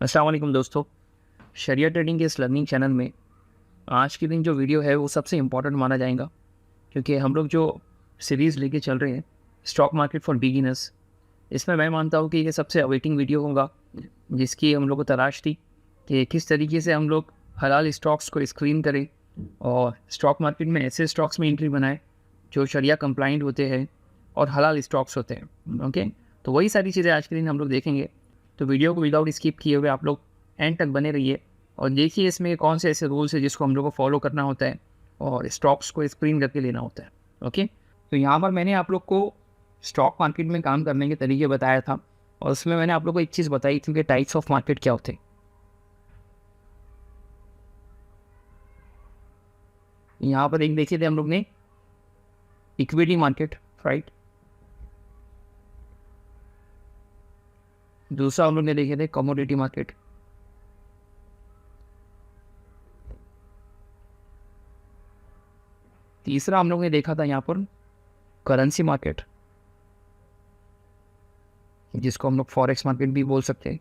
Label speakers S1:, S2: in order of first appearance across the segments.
S1: अस्सलाम वालेकुम दोस्तों। शरिया ट्रेडिंग के इस लर्निंग चैनल में आज के दिन जो वीडियो है वो सबसे इम्पोर्टेंट माना जाएगा, क्योंकि हम लोग जो सीरीज़ लेके चल रहे हैं स्टॉक मार्केट फॉर बिगिनर्स, इसमें मैं मानता हूँ कि ये सबसे अवेटिंग वीडियो होगा, जिसकी हम लोग को तलाश थी कि किस तरीके से हम लोग हलाल स्टॉक्स को स्क्रीन करें और स्टॉक मार्केट में ऐसे स्टॉक्स में एंट्री बनाएं जो शरिया कंप्लाइंट होते हैं और हलाल स्टॉक्स होते हैं। ओके, तो वही सारी चीज़ें आज के दिन हम लोग देखेंगे। तो वीडियो को विदाउट स्किप किए हुए आप लोग एंड तक बने रहिए और देखिए इसमें कौन से ऐसे रूल्स है जिसको हम लोग को फॉलो करना होता है और स्टॉक्स को स्क्रीन करके लेना होता है। ओके, तो यहाँ पर मैंने आप लोग को स्टॉक मार्केट में काम करने के तरीके बताया था और उसमें मैंने आप लोग को एक चीज़ बताई थी कि टाइप्स ऑफ मार्केट क्या होते हैं। यहाँ पर एक देखे थे हम लोग ने इक्विटी मार्केट, राइट। दूसरा हम लोग ने देखे थे कमोडिटी मार्केट। तीसरा हम लोग ने देखा था यहाँ पर करेंसी मार्केट, जिसको हम लोग फॉरेक्स मार्केट भी बोल सकते हैं।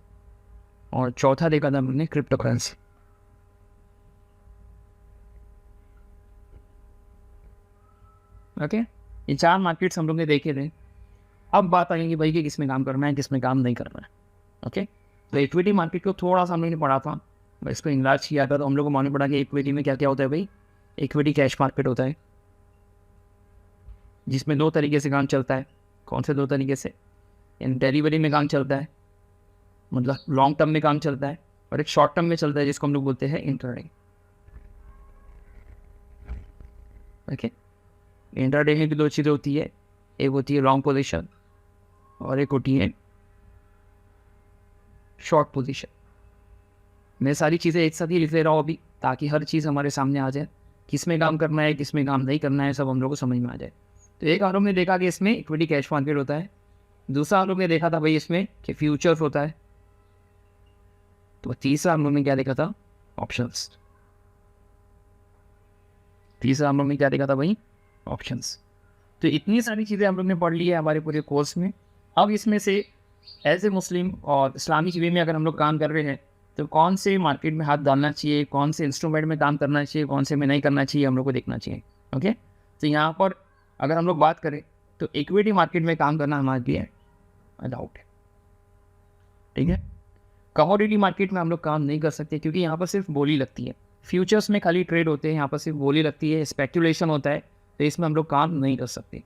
S1: और चौथा देखा था हमने क्रिप्टो करेंसी। ओके, ये चार मार्केट्स हम लोग ने देखे थे। अब बात आएगी भाई कि किसमें काम करना है, किसमें काम नहीं करना है। ओके, तो इक्विटी मार्केट को थोड़ा सा हम लोग ने पढ़ा था, इसको इंग्लिश किया था, तो हम लोग को मालूम पड़ा कि इक्विटी में क्या क्या होता है भाई। इक्विटी कैश मार्केट होता है, जिसमें दो तरीके से काम चलता है। कौन से दो तरीके से? डेरिवेटिव में काम चलता है, मतलब लॉन्ग टर्म में काम चलता है, और एक शॉर्ट टर्म में चलता है जिसको हम लोग बोलते हैं इंट्राडे। ओके, इंट्राडे में भी दो चीज़ें होती है, एक होती है लॉन्ग पोजीशन और एक होती है शॉर्ट पोजीशन। मैं सारी चीज़ें एक साथ ही लिख ले रहा हूँ अभी, ताकि हर चीज़ हमारे सामने आ जाए, किस में काम करना है, किस में काम नहीं करना है, सब हम लोग को समझ में आ जाए। तो एक हम लोग ने देखा कि इसमें इक्विटी कैश मार्केट होता है। दूसरा हम लोग ने देखा था भाई इसमें कि फ्यूचर्स होता है। तो तीसरा हम लोग ने क्या देखा था? ऑप्शंस। तीसरा हम लोग ने क्या देखा था भाई? ऑप्शंस। तो इतनी सारी चीज़ें हम लोग ने पढ़ ली है हमारे पूरे कोर्स में। अब इसमें से एज ए मुस्लिम और इस्लामिक वे में अगर हम लोग काम कर रहे हैं तो कौन से मार्केट में हाथ डालना चाहिए, कौन से इंस्ट्रूमेंट में काम करना चाहिए, कौन से में नहीं करना चाहिए, हम लोग को देखना चाहिए। ओके, तो यहाँ पर अगर हम लोग बात करें तो इक्विटी मार्केट में काम करना हमारे लिए अलाउड है, ठीक है। कमोडिटी मार्केट में हम लोग काम नहीं कर सकते क्योंकि यहाँ पर सिर्फ बोली लगती है। फ्यूचर्स में खाली ट्रेड होते हैं, यहाँ पर सिर्फ बोली लगती है, स्पेक्यूलेशन होता है, तो इसमें हम लोग काम नहीं कर सकते।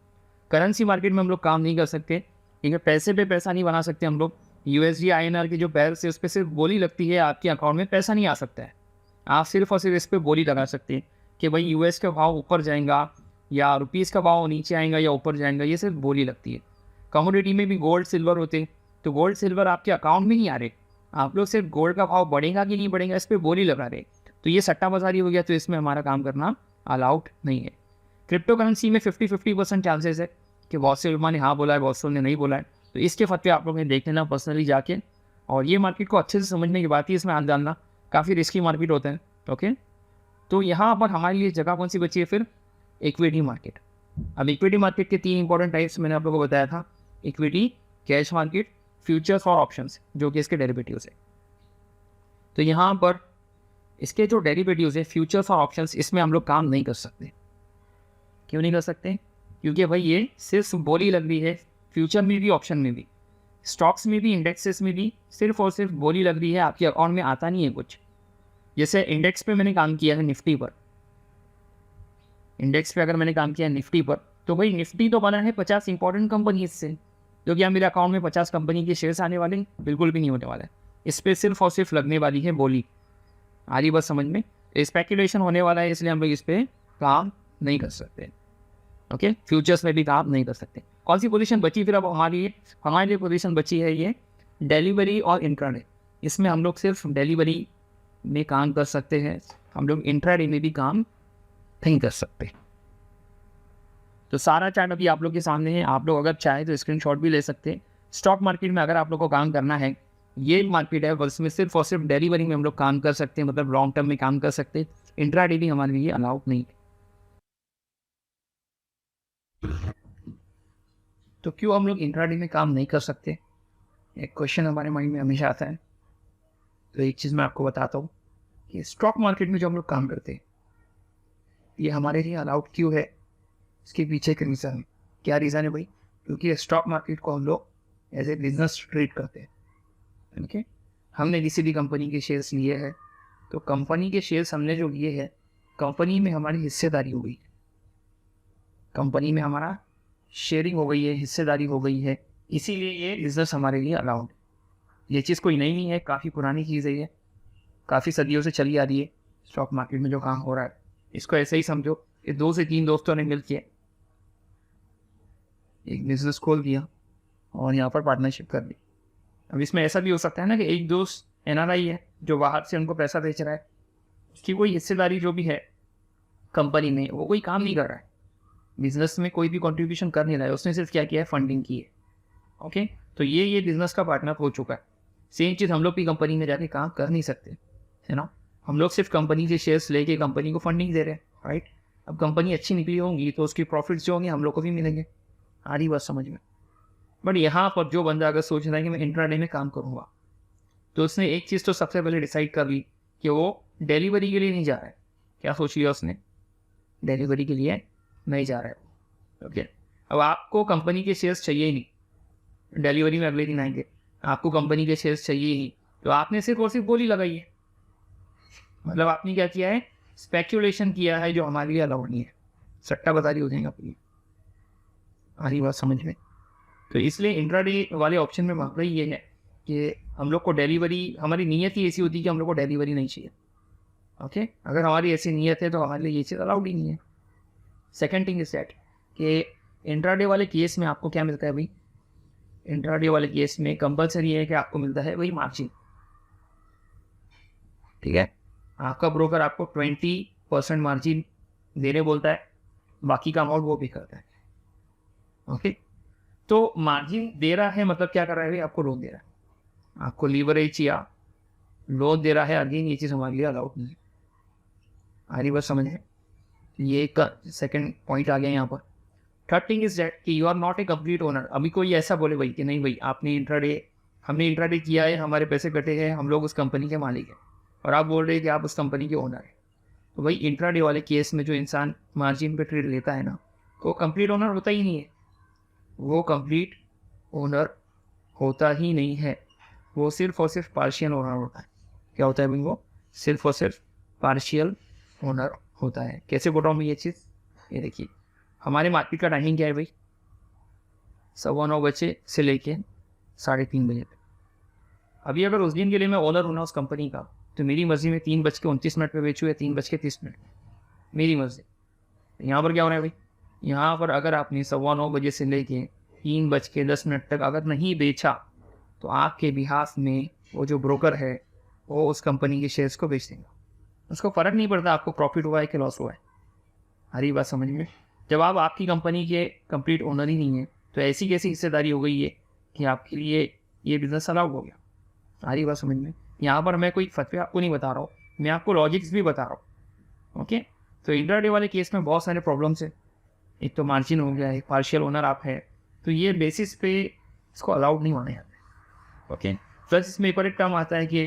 S1: करेंसी मार्केट में हम लोग काम नहीं कर सकते क्योंकि पैसे पे पैसा नहीं बना सकते हम लोग। यूएसडी आईएनआर की जो पैर्स है उस पर सिर्फ बोली लगती है, आपके अकाउंट में पैसा नहीं आ सकता है। आप सिर्फ और सिर्फ इस पर बोली लगा सकते हैं कि भाई यूएस का भाव ऊपर जाएगा या रुपीज़ का भाव नीचे आएगा या ऊपर जाएगा, ये सिर्फ बोली लगती है। कमोडिटी में भी गोल्ड सिल्वर होते हैं, तो गोल्ड सिल्वर आपके अकाउंट में नहीं आ रहे, आप लोग सिर्फ गोल्ड का भाव बढ़ेगा कि नहीं बढ़ेगा इस पर बोली लगा रहे, तो ये सट्टा बाजारी हो गया, तो इसमें हमारा काम करना अलाउड नहीं है। क्रिप्टो करेंसी में 50-50% चांसेस है कि बहुत से उलमा ने हाँ बोला है, बहुत से ने नहीं बोला है, तो इसके फतवे आप लोग ने देख लेना पर्सनली जाके। और ये मार्केट को अच्छे से समझने की बात है, इसमें हाथ डालना काफ़ी रिस्की मार्केट होता है। ओके, तो यहाँ पर हमारे लिए जगह कौन सी बची है फिर? Equity market. अब इक्विटी मार्केट के तीन इंपॉर्टेंट टाइप्स मैंने आप लोगों को बताया था, इक्विटी, कैश मार्केट, फ्यूचर्स और ऑप्शंस, जो कि इसके डेरिवेटिव्स है। तो यहाँ पर इसके जो डेरिवेटिव्स है, फ्यूचर्स और ऑप्शंस, इसमें हम लोग काम नहीं कर सकते। क्यों नहीं कर सकते? क्योंकि भाई ये सिर्फ बोली लग रही है, फ्यूचर में भी ऑप्शन में भी, स्टॉक्स में भी इंडेक्सेस में भी सिर्फ और सिर्फ बोली लग रही है, आपके अकाउंट में आता नहीं है कुछ। जैसे इंडेक्स पे मैंने काम किया है निफ्टी पर, इंडेक्स पे अगर मैंने काम किया है निफ्टी पर, तो भाई निफ्टी तो बना है 50 इंपॉर्टेंट कंपनीज से, जो कि मेरे अकाउंट में 50 कंपनी के शेयर्स आने वाले बिल्कुल भी नहीं होने वाला है। इस पर सिर्फ और सिर्फ लगने वाली है बोली। आ रही बस समझ में? स्पेकुलेशन होने वाला है, इसलिए हम लोग इस पर काम नहीं कर सकते। ओके, फ्यूचर्स में भी काम नहीं कर सकते। कौन सी पोजीशन बची फिर अब हमारी? हमारे लिए पोजीशन बची है ये डिलीवरी और इंट्राडे। इसमें हम लोग सिर्फ डिलीवरी में काम कर सकते हैं, हम लोग इंट्राडे में भी काम नहीं कर सकते। तो सारा चार्ट अभी आप लोग के सामने है, आप लोग अगर चाहे तो स्क्रीनशॉट भी ले सकते हैं। स्टॉक मार्केट में अगर आप लोग को काम करना है, ये मार्केट है बस में सिर्फ और सिर्फ डिलीवरी में हम लोग काम कर सकते हैं, मतलब लॉन्ग टर्म में काम कर सकते हैं। इंट्राडे भी हमारे लिए अलाउड नहीं है। तो क्यों हम लोग इंट्राडे में काम नहीं कर सकते? एक क्वेश्चन हमारे माइंड में हमेशा आता है। तो एक चीज़ मैं आपको बताता हूँ कि स्टॉक मार्केट में जो हम लोग काम करते हैं ये हमारे लिए अलाउड क्यों है, इसके पीछे एक रीज़न है। क्या रीज़न है भाई? क्योंकि स्टॉक मार्केट को हम लोग एज ए बिजनेस ट्रीट करते हैं। ओके, हमने किसी भी कंपनी के शेयर्स लिए हैं तो कंपनी के शेयर्स हमने जो लिए हैं, कंपनी में हमारी हिस्सेदारी हो गई है, कंपनी में हमारा शेयरिंग हो गई है, हिस्सेदारी हो गई है, इसीलिए ये बिजनेस हमारे लिए अलाउड है। ये चीज़ कोई नई नहीं है, काफ़ी पुरानी चीज़ है, ये काफ़ी सदियों से चली आ रही है। स्टॉक मार्केट में जो काम हो रहा है इसको ऐसे ही समझो कि 2 से 3 दोस्तों ने मिल के एक बिजनेस खोल दिया और यहाँ पर पार्टनरशिप कर ली। अब इसमें ऐसा भी हो सकता है ना कि एक दोस्त NRI है जो बाहर से उनको पैसा बेच रहा है, उसकी कोई हिस्सेदारी जो भी है कंपनी में, वो कोई काम नहीं कर रहा है, बिजनेस में कोई भी कंट्रीब्यूशन कर नहीं रहा है, उसने सिर्फ क्या किया है, फंडिंग की है। ओके, तो ये बिजनेस का पार्टनर हो चुका है। सेम चीज़ हम लोग भी कंपनी में जाके काम कर नहीं सकते, है ना। हम लोग सिर्फ कंपनी के शेयर्स लेके कंपनी को फंडिंग दे रहे हैं, राइट। अब कंपनी अच्छी निकली होंगी तो उसकी प्रॉफिट्स जो होंगे हम लोग को भी मिलेंगे। आ रही बात समझ में? बट यहाँ पर जो बंदा अगर सोच रहा है कि मैं इंट्राडे में काम करूँगा, तो उसने एक चीज़ तो सबसे पहले डिसाइड कर ली कि वो डिलीवरी के लिए नहीं जा रहा है। क्या सोच लिया उसने? डिलीवरी के लिए नहीं जा रहा है। ओके, अब आपको कंपनी के शेयर्स चाहिए ही नहीं, डिलीवरी में अगले दिन आएंगे, आपको कंपनी के शेयर्स चाहिए ही, तो आपने सिर्फ और सिर्फ बोली लगाई है। मतलब आपने क्या किया है, स्पेक्यूलेशन किया है जो हमारे लिए अलाउड नहीं है, सट्टाबाजी हो जाएगा अपनी। आ रही बात समझ में? तो इसलिए इंट्राडे वाले ऑप्शन में मामला ये है कि हम लोग को डिलीवरी, हमारी नीयत ही ऐसी होती है कि हम लोग को डिलीवरी नहीं चाहिए। ओके, अगर हमारी ऐसी नीयत है तो हमारे लिए ये चीज़ अलाउड ही नहीं है। सेकेंड थिंग इज दैट कि इंट्राडे वाले केस में आपको क्या मिलता है भाई? इंट्राडे वाले केस में कंपलसरी है कि आपको मिलता है वही मार्जिन। ठीक है, आपका ब्रोकर आपको 20% मार्जिन देने बोलता है, बाकी का अमाउंट वो भी करता है। ओके, तो मार्जिन दे रहा है मतलब क्या कर रहा है भाई? आपको लोन दे रहा है, आपको लीवरेज या लोन दे रहा है। अगेन ये चीज़ हमारे लिए अलाउड नहीं है। आ रही बात समझ में? ये एक सेकंड पॉइंट आ गया यहाँ पर। थर्ड थिंग इज दैट कि you are not a complete owner. अभी कोई ऐसा बोले भाई कि नहीं भाई आपने हमने इंट्राडे किया है, हमारे पैसे कटे हैं, हम लोग उस कंपनी के मालिक हैं, और आप बोल रहे हैं कि आप उस कंपनी के ओनर हैं, तो भाई इंट्राडे वाले केस में जो इंसान मार्जिन पे ट्रेड लेता है ना, तो वो कंप्लीट ओनर होता ही नहीं है। वो कंप्लीट ओनर होता ही नहीं है, वो सिर्फ और सिर्फ पार्शियल ओनर होता है। क्या होता है भाई? वो सिर्फ और सिर्फ पार्शियल ओनर होता है। कैसे बोल रहा हूँ मैं ये चीज़? ये देखिए, हमारे मार्केट का टाइमिंग क्या है भाई? 9:15 बजे से लेके 3:30 बजे तक। अभी अगर उस दिन के लिए मैं ओनर हूँ ना उस कंपनी का, तो मेरी मर्जी में 3:29 पे बेचूँ या 3:30, मेरी मर्जी। यहाँ पर क्या हो रहा है भाई? यहाँ पर अगर आपने 9:15 बजे से लेके 3:10 तक अगर नहीं बेचा, तो आपके बिहाफ में वो जो ब्रोकर है वो उस कंपनी के शेयर्स को बेच देगा। उसको फ़र्क नहीं पड़ता आपको प्रॉफिट हुआ है कि लॉस हुआ है। हरी बात समझ में? जब आप आपकी कंपनी के कंप्लीट ओनर ही नहीं है, तो ऐसी कैसी हिस्सेदारी हो गई है कि आपके लिए ये बिज़नेस अलाउड हो गया। हरी बात समझ में? यहाँ पर मैं कोई फतवे आपको नहीं बता रहा हूँ, मैं आपको लॉजिक्स भी बता रहा हूँ। ओके, तो इंट्राडे वाले केस में बहुत सारे प्रॉब्लम्स है। एक तो मार्जिन हो गया, एक पार्शियल ओनर आप है, तो ये बेसिस पे इसको अलाउड नहीं होने जाता है। ओके, प्लस इसमें एक और एक टर्म आता है कि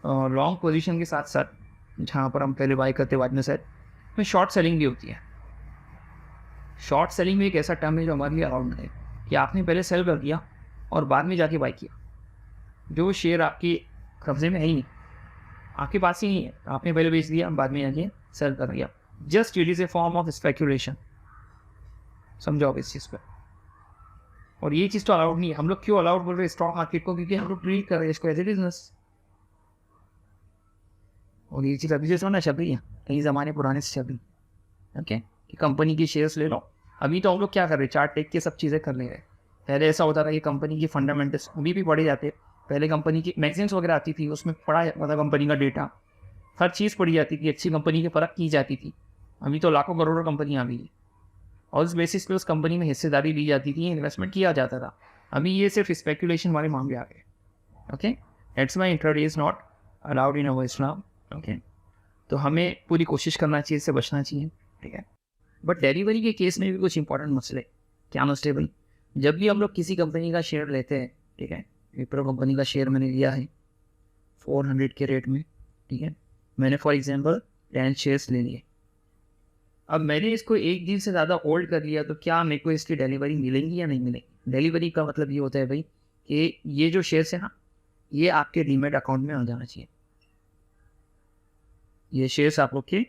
S1: लॉन्ग पोजीशन के साथ साथ जहाँ पर हम पहले बाई करते बाद में सेट में शॉर्ट सेलिंग भी होती है। शॉर्ट सेलिंग भी एक ऐसा टर्म है जो हमारे लिए अलाउड है कि आपने पहले सेल कर दिया और बाद में जाके बाई किया। जो शेयर आपके कब्जे में है ही नहीं, आपके पास ही नहीं है, आपने पहले बेच दिया, बाद में जाके सेल कर दिया। Just it is a form of speculation. समझो आप इस चीज़ पर। और ये चीज़ तो अलाउड नहीं है। हम लोग क्यों अलाउड बोल रहे हैं स्टॉक मार्केट को? क्योंकि हम लोग ट्रीट कर रहे हैं इसको एज ए बिजनेस। और ये चीज़ अभी से ना चल रही है, कई ज़माने पुराने से चल रही है। ओके, कि कंपनी की शेयर्स ले लो। अभी तो हम लोग क्या कर रहे हैं, चार्ट टेक के सब चीज़ें कर ले रहे हैं। पहले ऐसा होता था कि कंपनी की फंडामेंटल्स अभी भी पढ़े जाते। पहले कंपनी की मैगजीन्स वगैरह आती थी, उसमें पढ़ा जाता था कंपनी का डेटा, हर चीज़ पढ़ी जाती थी, अच्छी कंपनी की परख की जाती थी। अभी तो लाखों करोड़ों कंपनियाँ आ गई है और उस बेसिस पे उस कंपनी में हिस्सेदारी ली जाती थी, इन्वेस्टमेंट किया जाता था। अभी ये सिर्फ स्पेक्यूलेशन वाले मामले आ गए। Okay, that's why intraday is not allowed in our Islam. Okay, तो हमें पूरी कोशिश करना चाहिए, इससे बचना चाहिए। ठीक है, बट डिलीवरी के केस में भी कुछ इंपॉर्टेंट मसले। क्या मसले भाई? जब भी हम लोग किसी कंपनी का शेयर लेते हैं, ठीक है, विप्रो कंपनी का शेयर मैंने लिया है, 400 के रेट में, ठीक है। मैंने फॉर एग्जांपल 10 शेयर्स ले लिए। अब मैंने इसको एक दिन से ज़्यादा होल्ड कर लिया, तो क्या मेरे को इसकी डिलीवरी मिलेंगी या नहीं मिलेगी? डिलीवरी का मतलब ये होता है भाई कि ये जो शेयर्स है ना, ये आपके डीमैट अकाउंट में आ जाना चाहिए। ये शेयर्स आप लोग के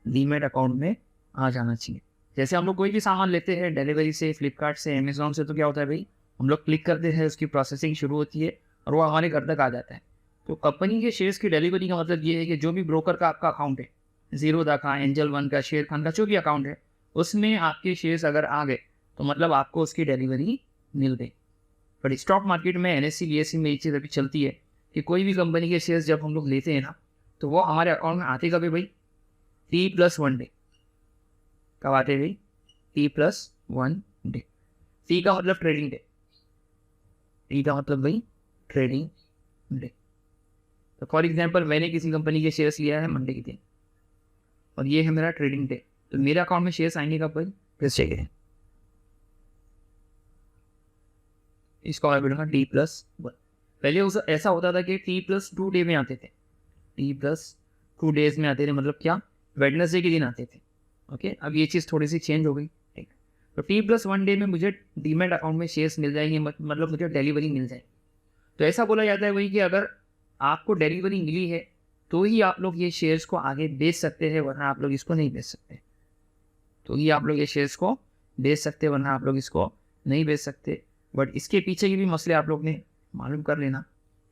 S1: डीमैट अकाउंट में आ जाना चाहिए। जैसे हम लोग कोई भी सामान लेते हैं डिलीवरी से, फ्लिपकार्ट से, अमेजोन से, तो क्या होता है भाई, हम लोग क्लिक करते हैं, उसकी प्रोसेसिंग शुरू होती है और वो हमारे घर तक आ जाता है। तो कंपनी के शेयर्स की डिलीवरी का मतलब ये है कि जो भी ब्रोकर का आपका अकाउंट है, ज़ीरोधा का, एंजल वन का, शेर खान का, जो भी अकाउंट है, उसमें आपके शेयर्स अगर आ गए तो मतलब आपको उसकी डिलीवरी मिल गई। बट स्टॉक मार्केट में NSE BSE में ये चीज़ अभी चलती है कि कोई भी कंपनी के शेयर्स जब हम लोग लेते हैं ना, तो वो हमारे अकाउंट में आते कभी भाई T+1 डे। कब आते भाई? T+1 day. T का मतलब ट्रेडिंग डे, T का मतलब भाई ट्रेडिंग डे। तो फॉर एग्जांपल मैंने किसी कंपनी के शेयर्स लिया है मंडे के दिन और ये है मेरा ट्रेडिंग डे, तो मेरे अकाउंट में शेयर्स आएंगे कब भाई? फिर चाहिए इसको मैं बोलूँगा T+1। पहले उस ऐसा होता था कि T+2 डे में आते थे, T+2 डेज में आते थे, मतलब क्या, वेडनेसडे के दिन आते थे। ओके, अब ये चीज़ थोड़ी सी चेंज हो गई, ठीक। तो T+1 डे में मुझे डीमैट अकाउंट में शेयर्स मिल जाएंगे, मतलब मुझे डिलीवरी मिल जाएगी। तो ऐसा बोला जाता है वही कि अगर आपको डिलीवरी मिली है तो ही आप लोग ये शेयर्स को आगे बेच सकते हैं, वरना आप लोग इसको नहीं बेच सकते। तो ही आप लोग ये शेयर्स को बेच सकते हैं, वरना आप लोग इसको नहीं बेच सकते। बट इसके पीछे के भी मसले आप लोग ने मालूम कर लेना,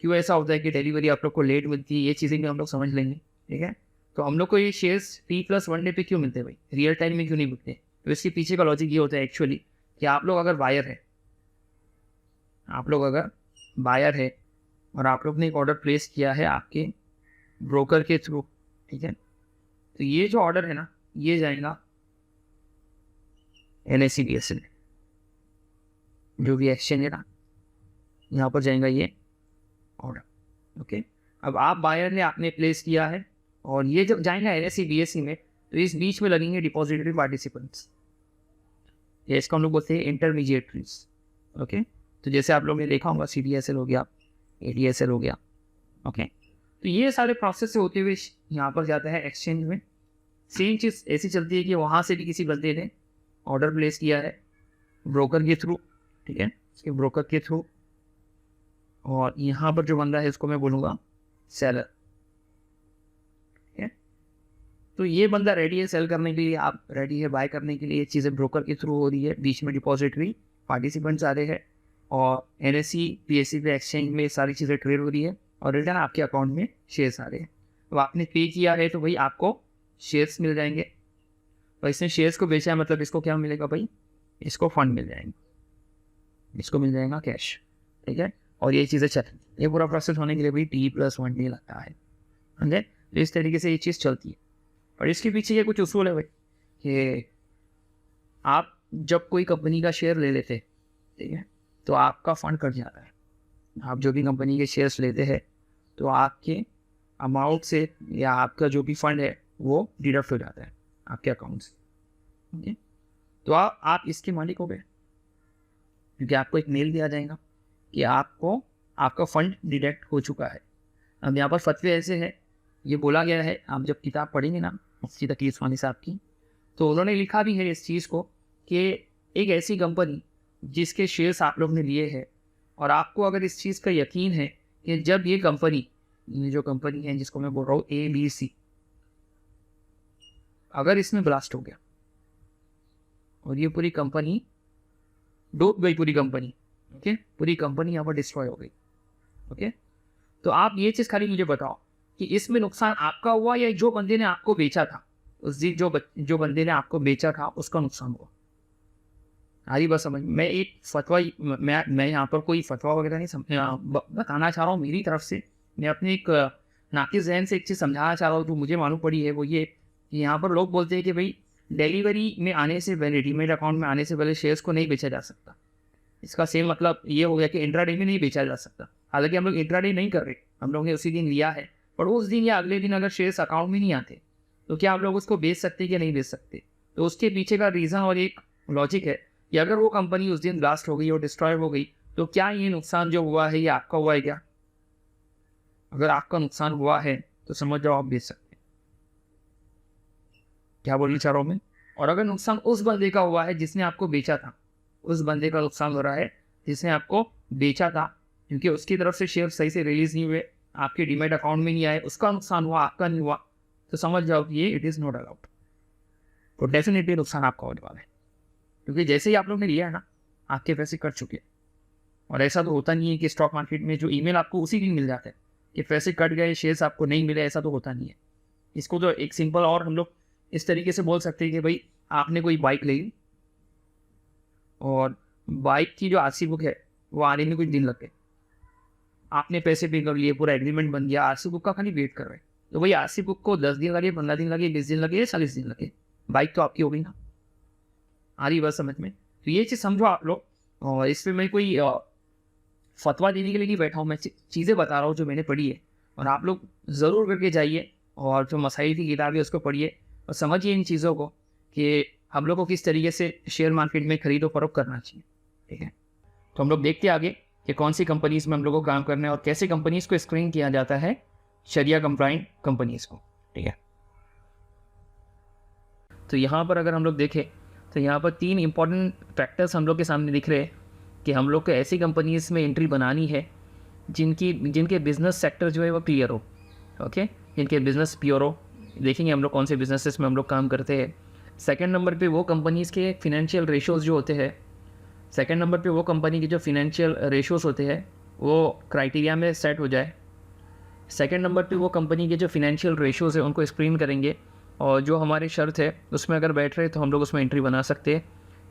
S1: क्यों ऐसा होता है कि डिलीवरी आप लोग को लेट मिलती है, ये चीज़ें भी हम लोग समझ लेंगे, ठीक है। तो हम लोग को ये शेयर्स T+1 डे पे क्यों मिलते हैं भाई, रियल टाइम में क्यों नहीं मिलते? तो इसके पीछे का लॉजिक ये होता है एक्चुअली कि आप लोग अगर बायर है, आप लोग अगर बायर है और आप लोग ने एक ऑर्डर प्लेस किया है आपके ब्रोकर के थ्रू, ठीक है, तो ये जो ऑर्डर है ना, ये जाएगा NSE BSE में, जो भी एक्सचेंज है ना, यहाँ पर जाएगा ये ऑर्डर। ओके, अब आप बायर ने आपने प्लेस किया है और ये जब जाएगा NSE BSE में, तो इस बीच में लगेंगे डिपॉजिटरी पार्टिसिपेंट्स, ये इसको हम लोग बोलते हैं इंटरमीडिएटरीज। ओके, तो जैसे आप लोग ने देखा होगा CDSL हो गया, ADSL हो गया। ओके, तो ये सारे प्रोसेस से होते हुए यहाँ पर जाता है एक्सचेंज में। सेम चीज़ ऐसी चलती है कि वहाँ से भी किसी बंदे ने ऑर्डर प्लेस किया है ब्रोकर के थ्रू, ठीक है, इसके ब्रोकर के थ्रू, और यहाँ पर जो बंदा है इसको मैं बोलूँगा सेलर, ठीक है। तो ये बंदा रेडी है सेल करने के लिए, आप रेडी है बाय करने के लिए। ये चीज़ें ब्रोकर के थ्रू हो रही है, बीच में डिपॉजिटरी पार्टिसिपेंट्स आ रहे हैं और NSE BSE पे एक्सचेंज में सारी चीज़ें ट्रेड हो रही है और रिटर्न आपके अकाउंट में शेयर्स आ रहे हैं। तो आपने पे किया है तो भाई आपको शेयर्स मिल जाएंगे, और इसने शेयर्स को बेचा है मतलब इसको क्या मिलेगा भाई, इसको फंड मिल जाएंगे, इसको मिल जाएगा कैश, ठीक है। और ये चीज़ें चल, ये पूरा प्रोसेस होने के लिए भाई T+1 डे लगता है, समझे। तो इस तरीके से ये चीज़ चलती है। और इसके पीछे ये कुछ उसूल है भाई कि आप जब कोई कंपनी का शेयर ले लेते, ठीक है, तो आपका फंड कट जाता है। आप जो भी कंपनी के शेयर्स लेते हैं तो आपके अमाउंट से या आपका जो भी फंड है वो डिडक्ट हो जाता है आपके अकाउंट से, ठीक है। तो आप इसके मालिक हो गए, क्योंकि आपको एक मेल दिया जाएगा कि आपको आपका फंड डिडक्ट हो चुका है। अब यहाँ पर फतवे ऐसे है, ये बोला गया है, आप जब किताब पढ़ेंगे ना मुफ्ती तकी उस्मानी साहब की, तो उन्होंने लिखा भी है इस चीज़ को कि एक ऐसी कंपनी जिसके शेयर्स आप लोग ने लिए हैं और आपको अगर इस चीज़ का यकीन है कि जब ये कंपनी, ये जो कंपनी है जिसको मैं बोल रहा हूँ ABC, अगर इसमें ब्लास्ट हो गया और ये पूरी कंपनी डूब गई, पूरी कंपनी, ओके, पूरी कंपनी यहाँ पर डिस्ट्रॉय हो गई, ओके, तो आप ये चीज़ खाली मुझे बताओ कि इसमें नुकसान आपका हुआ या जो बंदे ने आपको बेचा था, उस दिन जो बंदे ने आपको बेचा था उसका नुकसान हुआ। आरी बस समझ, मैं एक फतवा, मैं यहाँ पर कोई फतवा वगैरह नहीं बताना चाह रहा हूँ मेरी तरफ से, मैं अपने एक नाकिस जहन से एक चीज़ समझाना चाह रहा हूँ जो मुझे मालूम पड़ी है। वो ये कि यहाँ पर लोग बोलते हैं कि भाई डिलीवरी में आने से पहले, डीमैट अकाउंट में आने से पहले शेयर्स को नहीं बेचा जा सकता। इसका सेम मतलब ये हो गया कि इंट्राडे में नहीं बेचा जा सकता। हालांकि हम लोग इंट्राडे नहीं कर रहे, हम लोग ने उसी दिन लिया है, पर उस दिन या अगले दिन अगर शेयर्स अकाउंट में नहीं आते तो क्या आप लोग उसको बेच सकते कि नहीं बेच सकते? तो उसके पीछे का रीज़न और एक लॉजिक है कि अगर वो कंपनी उस दिन ब्लास्ट हो गई और डिस्ट्रॉय हो गई तो क्या ये नुकसान जो हुआ है ये आपका हुआ है क्या? अगर आपका नुकसान हुआ है तो समझ जाओ आप बेच सकते हैं। क्या बोलना चाह रहा हूँ मैं? और अगर नुकसान उस बंदे का हुआ है जिसने आपको बेचा था, उस बंदे का नुकसान हो रहा है जिसने आपको बेचा था, क्योंकि उसकी तरफ से शेयर सही से रिलीज नहीं हुए, आपके डीमैट अकाउंट में नहीं आए, उसका नुकसान हुआ, आपका नहीं हुआ, तो समझ जाओ कि ये इट इज़ नॉट अलाउड। तो डेफिनेटली नुकसान आपका होने वाला है, क्योंकि जैसे ही आप लोग ने लिया है ना, आपके पैसे कट चुके हैं। और ऐसा तो होता नहीं है कि स्टॉक मार्केट में जो ईमेल आपको उसी दिन मिल जाता है कि पैसे कट गए, शेयर्स आपको नहीं मिले, ऐसा तो होता नहीं है। इसको तो एक सिंपल और हम लोग इस तरीके से बोल सकते हैं कि भाई आपने कोई बाइक ली और बाइक की जो आरसी बुक है वो आने में कुछ दिन लग गए, आपने पैसे पे कर लिए, पूरा एग्रीमेंट बन गया, आरसी बुक का खाली वेट कर रहे हैं। तो भाई आरसी बुक को 10 दिन लगे, 15 दिन लगे, 20 दिन लगे, 40 दिन लगे, बाइक तो आपकी हो गई ना। आ रही बात समझ में? तो ये चीज़ समझो आप लोग। और इस पर मैं कोई फतवा देने के लिए नहीं बैठा हूँ, मैं चीज़ें बता रहा हूँ जो मैंने पढ़ी है। और आप लोग ज़रूर करके जाइए और जो मसाइल की किताब है उसको पढ़िए और समझिए इन चीज़ों को कि हम लोग को किस तरीके से शेयर मार्केट में खरीदो फरोख्त करना चाहिए। ठीक है, तो हम लोग देखते हैं आगे कि कौन सी कंपनीज में हम लोग को काम करना है और कैसे कंपनीज को स्क्रीन किया जाता है, शरिया कंप्लाइंट कंपनीज को। ठीक है, तो यहाँ पर अगर हम लोग देखें तो यहाँ पर 3 इंपॉर्टेंट फैक्टर्स हम लोग के सामने दिख रहे हैं कि हम लोग को ऐसी कंपनीज में एंट्री बनानी है जिनके बिजनेस सेक्टर जो है वो क्लियर हो। ओके, जिनके बिजनेस प्योर हो। देखेंगे हम लोग कौन से बिजनेसेस में हम लोग काम करते हैं। सेकंड नंबर पे वो कंपनीज़ के फिनेंशियल रेशोज़ जो होते हैं, सेकंड नंबर पे वो कंपनी के जो फिनेंशियल रेशोज़ होते हैं वो क्राइटेरिया में सेट हो जाए। सेकंड नंबर पे वो कंपनी के जो फिनेंशियल रेशोज़ है उनको स्क्रीन करेंगे और जो हमारी शर्त है उसमें अगर बैठ रहे तो हम लोग उसमें एंट्री बना सकते हैं।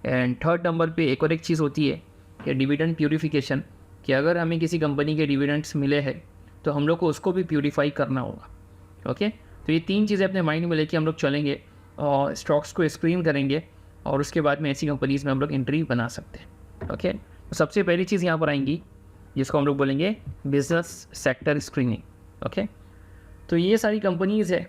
S1: एंड थर्ड नंबर पे एक और एक चीज़ होती है कि डिविडेंड प्यूरिफिकेशन, कि अगर हमें किसी कंपनी के डिविडेंड्स मिले हैं तो हम लोग को उसको भी प्यूरीफाई करना होगा। ओके, तो ये 3 चीज़ें अपने माइंड में लेके हम लोग चलेंगे और स्टॉक्स को स्क्रीन करेंगे और उसके बाद में ऐसी कंपनीज़ में हम लोग एंट्री बना सकते हैं। ओके, तो सबसे पहली चीज़ यहाँ पर आएंगी जिसको हम लोग बोलेंगे बिजनेस सेक्टर स्क्रीनिंग। ओके, तो ये सारी कंपनीज़ है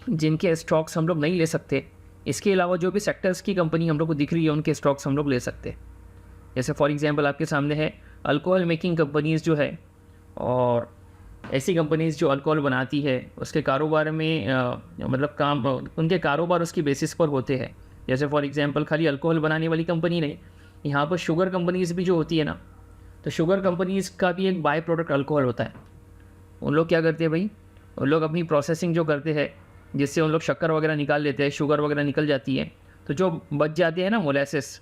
S1: जिनके स्टॉक्स हम लोग नहीं ले सकते। इसके अलावा जो भी सेक्टर्स की कंपनी हम लोग को दिख रही है उनके स्टॉक्स हम लोग ले सकते हैं। जैसे फॉर एग्जांपल आपके सामने है अल्कोहल मेकिंग कंपनीज़ जो है, और ऐसी कंपनीज़ जो अल्कोहल बनाती है उसके कारोबार में मतलब काम उनके कारोबार उसकी बेसिस पर होते हैं। जैसे फॉर एग्जांपल खाली अल्कोहल बनाने वाली कंपनी नहीं, यहाँ पर शुगर कंपनीज़ भी जो होती है ना, तो शुगर कंपनीज़ का भी एक बाय प्रोडक्ट अल्कोहल होता है। उन लोग क्या करते हैं भाई, उन लोग अपनी प्रोसेसिंग जो करते हैं जिससे उन लोग शक्कर वगैरह निकाल लेते हैं, शुगर वगैरह निकल जाती है, तो जो बच जाते हैं ना मोलेसेस,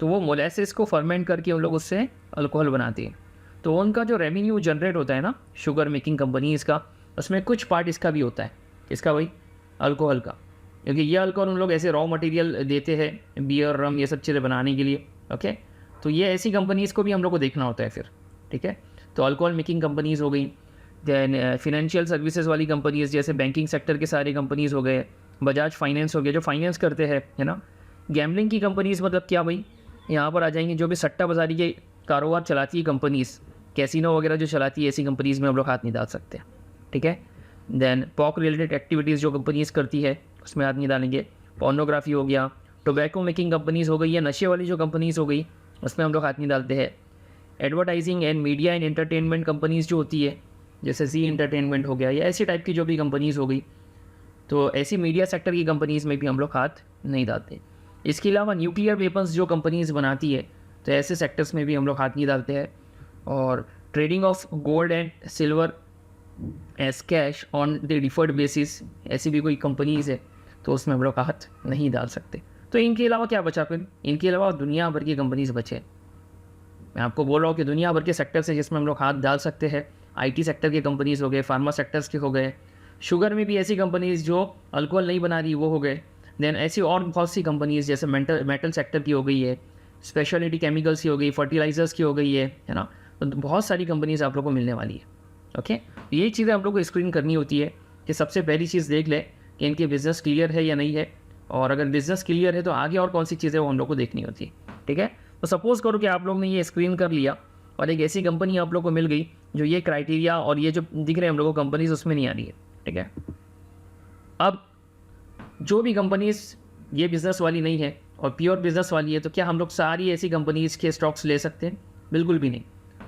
S1: तो वो मोलेसेस को फर्मेंट करके उन लोग उससे अल्कोहल बनाते हैं। तो उनका जो रेवेन्यू जनरेट होता है ना शुगर मेकिंग कंपनीज़ का, उसमें कुछ पार्ट इसका भी होता है। इसका भाई अल्कोहल का, क्योंकि ये अल्कोहल उन लोग ऐसे रॉ मटेरियल देते हैं बियर रम ये सब चीज़ें बनाने के लिए। ओके, तो ये ऐसी कंपनीज़ को भी हम लोग को देखना होता है फिर। ठीक है, तो अल्कोहल मेकिंग कंपनीज़ हो गई। दैन फिनेंशियल सर्विसेज वाली कंपनीज़ जैसे बैंकिंग सेक्टर के सारी कंपनीज़ हो गए, बजाज फाइनेंस हो गया जो फाइनेंस करते हैं, है ना। गैम्बलिंग की कंपनीज़ मतलब क्या भाई, यहाँ पर आ जाएंगे जो भी सट्टा बाज़ारी के कारोबार चलाती है कंपनीज़, कैसीनो वगैरह जो चलाती है ऐसी कंपनीज़ में हम लोग हाथ नहीं डाल सकते। ठीक है, दैन पॉक रिलेटेड एक्टिविटीज़ जो कंपनीज़ करती है उसमें हाथ नहीं डालेंगे। पोर्नोग्राफी हो गया, टोबैको मेकिंग कंपनीज़ हो गई या नशे वाली जो कंपनीज़ हो गई उसमें हम लोग हाथ नहीं डालते हैं। Advertising and media and entertainment companies जो होती है जैसे जी एंटरटेनमेंट हो गया या ऐसी टाइप की जो भी कंपनीज़ हो गई, तो ऐसी मीडिया सेक्टर की कंपनीज़ में भी हम लोग हाथ नहीं डालते। इसके अलावा न्यूक्लियर वेपन्स जो कंपनीज़ बनाती है तो ऐसे सेक्टर्स में भी हम लोग हाथ नहीं डालते हैं। और trading of gold and silver as cash on the deferred basis, ऐसी भी कोई कंपनीज़ है तो उसमें हम लोग हाथ नहीं डाल सकते। तो इनके अलावा क्या बचा फिर, इनके अलावा दुनिया भर की कंपनीज़ बचे। मैं आपको बोल रहा हूँ कि दुनिया भर के सेक्टर्स है जिसमें हम लोग हाथ डाल सकते हैं। आईटी सेक्टर के कंपनीज़ हो गए, फार्मा सेक्टर्स के हो गए, शुगर में भी ऐसी कंपनीज़ जो अल्कोहल नहीं बना रही वो हो गए। देन ऐसी और बहुत सी कंपनीज़ जैसे मेटल सेक्टर की हो गई है, स्पेशलिटी केमिकल्स की हो गई, फर्टिलाइज़र्स की हो गई है ना। तो बहुत सारी कंपनीज़ आप लोग को मिलने वाली है। ओके, ये चीज़ें आप लोग को स्क्रीन करनी होती है कि सबसे पहली चीज़ देख ले कि इनके बिज़नेस क्लियर है या नहीं है, और अगर बिज़नेस क्लियर है तो आगे और कौन सी चीज़ें वो हम लोग को देखनी होती है। ठीक है, तो सपोज़ करो कि आप लोग ने ये स्क्रीन कर लिया और एक ऐसी कंपनी आप लोग को मिल गई जो ये क्राइटेरिया और ये जो दिख रहे हैं हम लोग को कंपनीज़ उसमें नहीं आ रही है। ठीक है, अब जो भी कंपनीज़ ये बिज़नेस वाली नहीं है और प्योर बिज़नेस वाली है, तो क्या हम लोग सारी ऐसी कंपनीज़ के स्टॉक्स ले सकते हैं? बिल्कुल भी नहीं।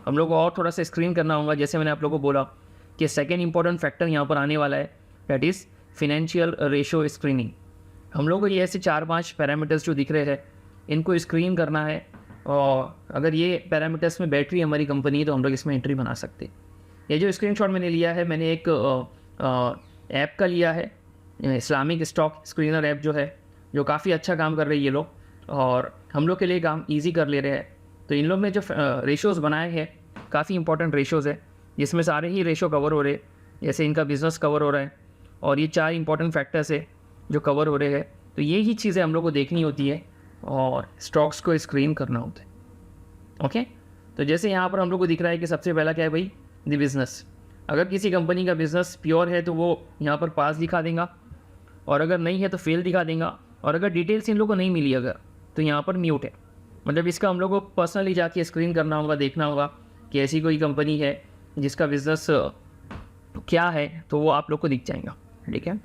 S1: हम लोग को और थोड़ा सा स्क्रीन करना होगा। जैसे मैंने आप लोगों को बोला कि सेकेंड इंपॉर्टेंट फैक्टर यहाँ पर आने वाला है, that is financial ratio screening. हम लोग को ये ऐसे 4-5 पैरामीटर्स जो दिख रहे हैं इनको स्क्रीन करना है, और अगर ये पैरामीटर्स में बैठ रही है हमारी कंपनी तो हम लोग इसमें एंट्री बना सकते हैं। ये जो स्क्रीनशॉट मैंने लिया है, मैंने एक ऐप का लिया है, इस्लामिक स्टॉक स्क्रीनर ऐप जो है, जो काफ़ी अच्छा काम कर रही है ये लोग, और हम लोग के लिए काम ईजी कर ले रहे हैं। तो इन लोग ने जो रेशोज़ बनाए हैं काफ़ी इंपॉर्टेंट रेशोज़ है, जिसमें सारे ही रेशो कवर हो रहे हैं, जैसे इनका बिज़नेस कवर हो रहा है और ये 4 इंपॉर्टेंट फैक्टर्स है जो कवर हो रहे हैं। तो ये ही चीज़ें हम लोग को देखनी होती है और स्टॉक्स को स्क्रीन करना होता है। ओके, तो जैसे यहाँ पर हम लोग को दिख रहा है कि सबसे पहला क्या है भाई, द बिज़नेस। अगर किसी कंपनी का बिज़नेस प्योर है तो वो यहाँ पर पास दिखा देगा, और अगर नहीं है तो फेल दिखा देगा, और अगर डिटेल्स इन लोग को नहीं मिली अगर तो यहाँ पर म्यूट है। मतलब इसका हम लोग को पर्सनली जाके स्क्रीन करना होगा, देखना होगा कि ऐसी कोई कंपनी है जिसका बिज़नेस क्या है, तो वो आप लोग को दिख जाएगा। ठीक है,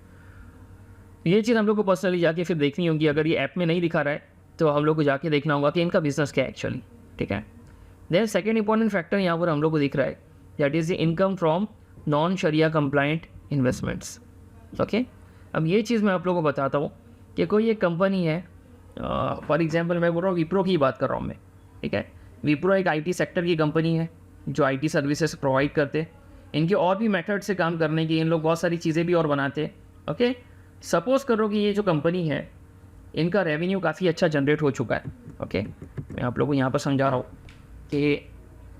S1: ये चीज़ हम लोग को पर्सनली जाके फिर देखनी होगी। अगर ये ऐप में नहीं दिखा रहा है तो हम लोग को जाके देखना होगा कि इनका बिज़नेस क्या है एक्चुअली। ठीक है, देन सेकेंड इंपॉर्टेंट फैक्टर यहाँ पर हम लोग को दिख रहा है, that is the income from non sharia compliant investments. Okay, अब ये चीज़ मैं आप लोगों को बताता हूँ कि कोई एक कंपनी है, फॉर एग्जांपल मैं बोल रहा हूँ विप्रो की बात कर रहा हूँ मैं। ठीक है, विप्रो एक आईटी सेक्टर की कंपनी है जो आईटी सर्विसेज प्रोवाइड करते हैं। इनके और भी मेथड से काम करने की इन लोग बहुत सारी चीज़ें भी और बनाते हैं। ओके, सपोज़ करो कि ये जो कंपनी है इनका रेवेन्यू काफ़ी अच्छा जनरेट हो चुका है। ओके, मैं आप लोगों को यहाँ पर समझा रहा हूँ कि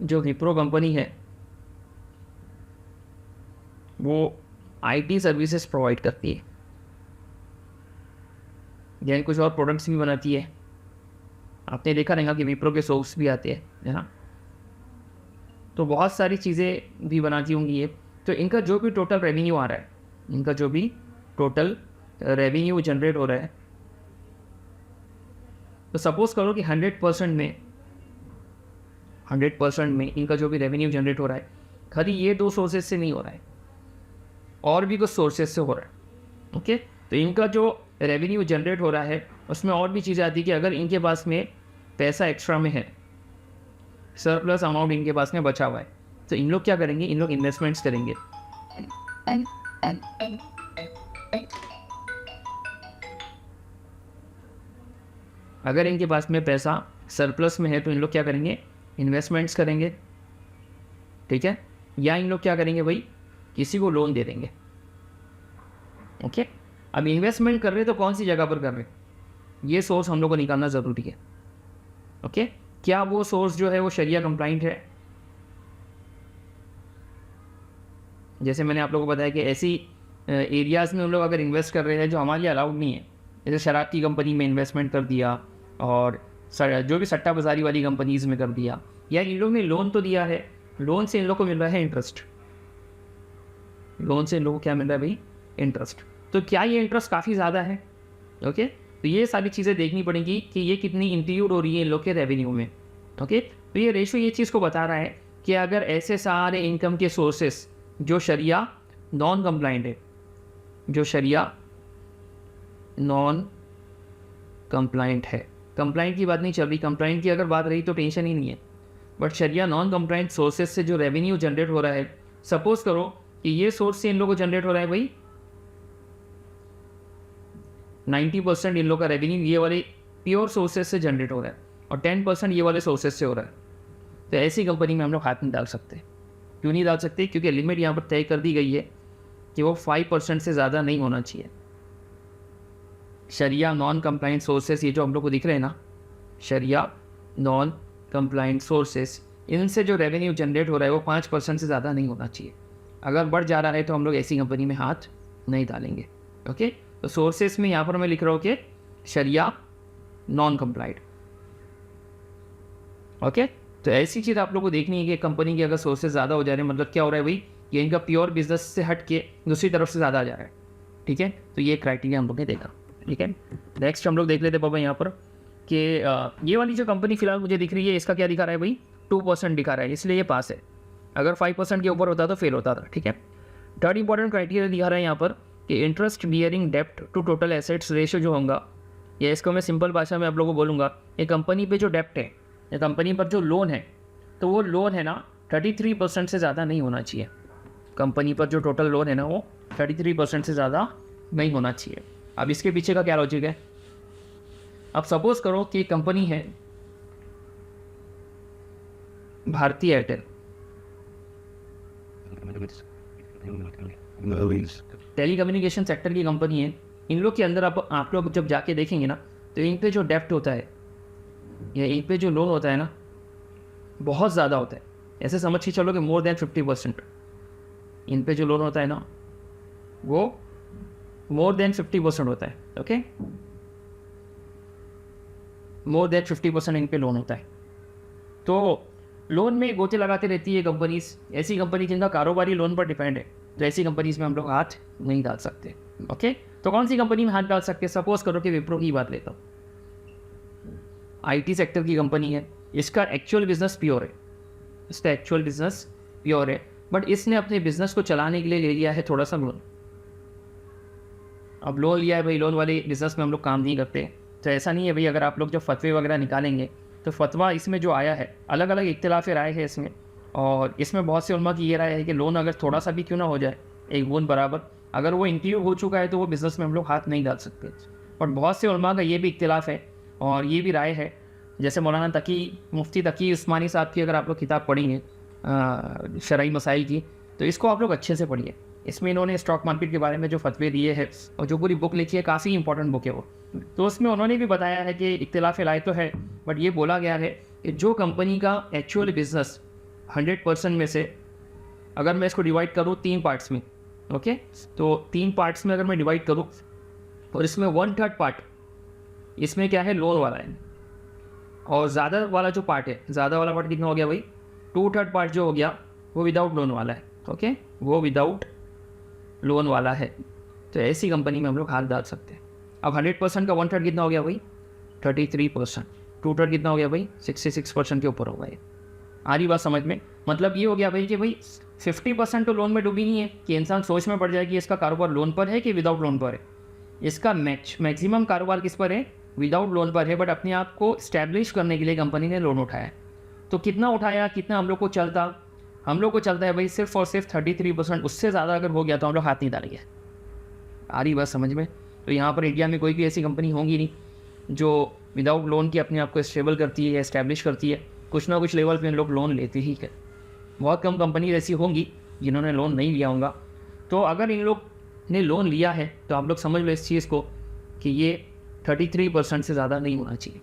S1: जो विप्रो कंपनी है वो आईटी सर्विसेज प्रोवाइड करती है, यानी कुछ और प्रोडक्ट्स भी बनाती है। आपने देखा रहेगा कि विप्रो के सोप्स भी आते हैं, है ना, तो बहुत सारी चीज़ें भी बनाती होंगी ये। तो इनका जो भी टोटल रेवेन्यू आ रहा है, इनका जो भी टोटल रेवेन्यू जनरेट हो रहा है, तो सपोज़ करो कि 100% में इनका जो भी रेवेन्यू जनरेट हो रहा है खाली ये 2 सोर्सेज से नहीं हो रहा है, और भी कुछ सोर्सेज से हो रहा है। ओके, तो इनका जो रेवेन्यू जनरेट हो रहा है उसमें और भी चीज़ें आती है कि अगर इनके पास में पैसा एक्स्ट्रा में है, सरप्लस अमाउंट इनके पास में बचा हुआ है, तो इन लोग क्या करेंगे, इन लोग इन्वेस्टमेंट्स करेंगे। अगर इनके पास में पैसा सरप्लस में है तो इन लोग क्या करेंगे, इन्वेस्टमेंट्स करेंगे। ठीक है, या इन लोग क्या करेंगे भाई, किसी को लोन दे देंगे। ओके, अब इन्वेस्टमेंट कर रहे तो कौन सी जगह पर कर रहे, ये सोर्स हम लोग को निकालना ज़रूरी है। ओके, क्या वो सोर्स जो है वो शरिया कंप्लाइंट है। जैसे मैंने आप लोगों को बताया कि ऐसी एरियाज़ में हम लोग अगर इन्वेस्ट कर रहे हैं जो हमारे लिए अलाउड नहीं है, जैसे शराब की कंपनी में इन्वेस्टमेंट कर दिया और जो भी सट्टा बाजारी वाली कंपनीज़ में कर दिया, या इन लोग ने लोन तो दिया है, लोन से इन लोग को मिल रहा है इंटरेस्ट, लोन से इन लोग को क्या मिल रहा है भाई, इंटरेस्ट। तो क्या ये इंटरेस्ट काफ़ी ज़्यादा है। ओके, तो ये सारी चीज़ें देखनी पड़ेंगी कि ये कितनी इंक्लूड हो रही है इन लोग के रेवेन्यू में। ओके, तो ये रेशो ये चीज़ को बता रहा है कि अगर ऐसे सारे इनकम के सोर्सेस जो शरिया नॉन कंप्लाइंट है, जो शरिया नॉन कंप्लाइंट है, कंप्लाइंट की बात नहीं चल रही, कंप्लाइंट की अगर बात रही तो टेंशन ही नहीं है, but sharia non compliant sources से जो रेवेन्यू जनरेट हो रहा है, सपोज करो कि ये सोर्स से इन लोगों को जनरेट हो रहा है भाई 90% इन लोग का रेवेन्यू ये वाले प्योर सोर्सेज से जनरेट हो रहा है और 10% ये वाले सोर्सेज से हो रहा है, तो ऐसी कंपनी में हम लोग हाथ नहीं डाल सकते। क्यों नहीं डाल सकते, क्योंकि लिमिट यहाँ पर तय कर दी गई है कि वो 5% से ज़्यादा नहीं होना चाहिए। शरिया नॉन कंप्लाइंट सोर्सेस ये जो हम लोग को दिख रहे हैं ना, शरिया नॉन कंप्लाइंट सोर्सेस, इनसे जो रेवेन्यू जनरेट हो रहा है वो 5% से ज़्यादा नहीं होना चाहिए। अगर बढ़ जा रहा है तो हम लोग ऐसी कंपनी में हाथ नहीं डालेंगे। ओके, तो सोर्सेस में यहाँ पर मैं लिख रहा हूँ कि शरिया नॉन कंप्लाइंट। ओके, तो ऐसी चीज़ आप लोग को देखनी है कि कंपनी के अगर सोर्सेज ज़्यादा हो जा रहे हैं, मतलब क्या हो रहा है भाई, ये इनका प्योर बिजनेस से हट के दूसरी तरफ से ज़्यादा आ जा रहा है। ठीक है, तो ये क्राइटेरिया हम लोग ने देखा। ठीक है, नेक्स्ट हम लोग देख लेते पापा यहाँ पर कि ये वाली जो कंपनी फिलहाल मुझे दिख रही है, इसका क्या दिखा रहा है भाई, 2% दिखा रहा है, इसलिए ये पास है। अगर 5% के ऊपर होता तो फेल होता था। ठीक है, थर्ड इंपॉर्टेंट क्राइटेरिया दिखा रहा है यहाँ पर कि इंटरेस्ट बियरिंग डेप्ट टू टोटल एसेट्स रेशियो जो होगा, या इसको मैं सिंपल भाषा में आप लोगों को बोलूँगा, ये कंपनी पे जो डेप्ट है या कंपनी पर जो लोन है, तो वो लोन है ना 33% से ज़्यादा नहीं होना चाहिए। कंपनी पर जो टोटल लोन है ना वो 33% से ज़्यादा नहीं होना चाहिए। अब इसके पीछे का क्या लॉजिक है? अब सपोज करो कि कंपनी है भारती एयरटेल, टेलीकम्युनिकेशन सेक्टर की कंपनी है। इन लोग के अंदर आप लोग जब जाके देखेंगे ना तो इन पे जो डेप्ट होता है या इन पे जो लोन होता है ना बहुत ज़्यादा होता है। ऐसे समझ के चलो कि मोर देन 50% इन पे जो लोन होता है ना वो मोर देन 50% होता है। ओके, मोर देन 50% इन पे लोन होता है। तो लोन में गोते लगाते रहती है कंपनीज। ऐसी कंपनी जिनका कारोबारी लोन पर डिपेंड है, तो ऐसी कंपनीज में हम लोग हाथ नहीं डाल सकते। ओके, तो कौन सी कंपनी में हाथ डाल सकते हैं? सपोज करो कि विप्रो की बात लेता हूँ, IT सेक्टर की कंपनी है। इसका एक्चुअल बिजनेस प्योर है, इसका एक्चुअल बिजनेस प्योर है, बट इसने अपने बिजनेस को चलाने के लिए ले लिया है थोड़ा सा लोन। अब लोन लिया है भाई, लोन वाले बिजनेस में हम लोग काम नहीं करते। तो ऐसा नहीं है भाई, अगर आप लोग जब फतवे वगैरह निकालेंगे तो फतवा इसमें जो आया है, अलग अलग इख्तिलाफ राय है इसमें, और इसमें बहुत से उलमा की ये राय है कि लोन अगर थोड़ा सा भी क्यों ना हो जाए, एक बूंद बराबर, अगर वो इंक्लूड हो चुका है तो वो बिज़नेस में हम लोग हाथ नहीं डाल सकते। और बहुत से उलमा का ये भी इख्तिलाफ है और ये भी राय है, जैसे मौलाना मुफ्ती तकी उस्मानी साहब की अगर आप लोग किताब पढ़ेंगे शरई मसाइल की, तो इसको आप लोग अच्छे से पढ़िए। इसमें इन्होंने स्टॉक मार्केट के बारे में जो फतवे दिए हैं और जो पूरी बुक लिखी है, काफ़ी इंपॉर्टेंट बुक है वो। तो उसमें उन्होंने भी बताया है कि इख्तिलाफ राय तो है, बट ये बोला गया है कि जो कंपनी का एक्चुअल बिजनेस 100% में से अगर मैं इसको डिवाइड करूँ 3 पार्ट्स में, ओके, तो 3 पार्ट्स में अगर मैं डिवाइड करूँ और इसमें 1/3 पार्ट इसमें क्या है, लोन वाला है, और ज़्यादा वाला जो पार्ट है, ज़्यादा वाला पार्ट कितना हो गया भाई, 2/3 पार्ट जो हो गया वो विदाउट लोन वाला है। ओके, वो विदाउट लोन वाला है। तो ऐसी कंपनी में हम लोग हाथ डाल सकते हैं। अब 100% का 1/3 कितना हो गया भाई, 33%। 2/3 कितना हो गया भाई, 66% के ऊपर हो गया। आ रही बात समझ में? मतलब ये हो गया भाई कि भाई 50% तो लोन में डूबी नहीं है कि इंसान सोच में पड़ जाए कि इसका कारोबार लोन पर है कि विदाउट लोन पर है। इसका मैक्सिमम कारोबार किस पर है, विदाउट लोन पर है, बट अपने आप को इस्टेब्लिश करने के लिए कंपनी ने लोन उठाया। तो कितना उठाया, कितना हम लोग को चलता, हम लोग को चलता है भाई सिर्फ और सिर्फ 33%। उससे ज़्यादा अगर हो गया तो हम लोग हाथ नहीं डालेंगे। आ रही बात समझ में? तो यहाँ पर इंडिया में कोई भी ऐसी कंपनी होगी नहीं जो विदाउट लोन की अपने आप को स्टेबल करती है या इस्टेब्लिश करती है। कुछ ना कुछ लेवल पे लोग लोन लेते ही है। बहुत कम कंपनी ऐसी होंगी जिन्होंने लोन नहीं लिया होगा। तो अगर इन लोग ने लोन लिया है तो आप लोग समझ लो इस चीज़ को कि ये 33% से ज़्यादा नहीं होना चाहिए।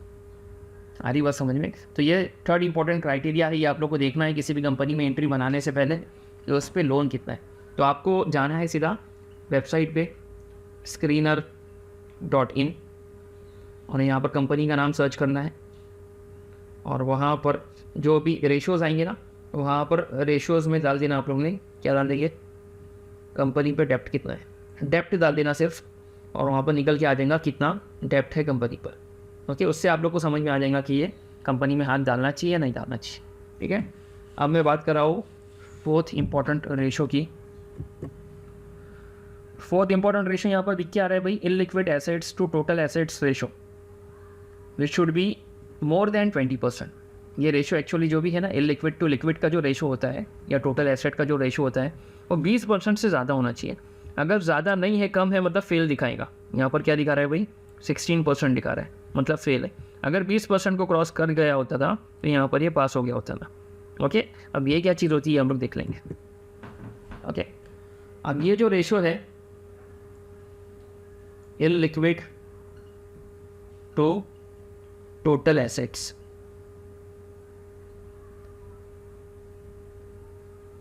S1: आ रही बात समझ में? तो ये थर्ड इंपॉर्टेंट क्राइटेरिया है, ये आप लोग को देखना है किसी भी कंपनी में एंट्री बनाने से पहले कि उस पर लोन कितना है। तो आपको जाना है सीधा वेबसाइट पे screener.in और यहाँ पर कंपनी का नाम सर्च करना है, और वहाँ पर जो भी रेशोज़ आएंगे ना, वहाँ पर रेशोज़ में डाल देना। आप लोग ने क्या डाल देंगे, कंपनी पे डेप्ट कितना है, डेप्ट डाल देना सिर्फ, और वहाँ पर निकल के आ जाएगा कितना डेप्ट है कंपनी पर। ओके, उससे आप लोग को समझ में आ जाएगा कि ये कंपनी में हाथ डालना चाहिए या नहीं डालना चाहिए। ठीक है, अब मैं बात कर रहा हूँ फोर्थ इंपॉर्टेंट रेशो की। फोर्थ इंपॉर्टेंट रेशो यहाँ पर दिख के आ रहा है भाई, illiquid assets to total assets ratio which should be more than 20%। ये रेशो एक्चुअली जो भी है ना, इलिक्विड टू लिक्विड का जो रेशो होता है या टोटल एसेट का जो रेशो होता है वो 20% से ज़्यादा होना चाहिए। अगर ज़्यादा नहीं है, कम है, मतलब फेल दिखाएगा। यहाँ पर क्या दिखा रहा है भाई, 16% दिखा रहा है, मतलब फेल है। अगर 20% को क्रॉस कर गया होता था तो यहाँ पर ये पास हो गया होता था। ओके, अब ये क्या चीज़ होती है हम लोग देख लेंगे। ओके, अब ये जो रेशो है illiquid to total assets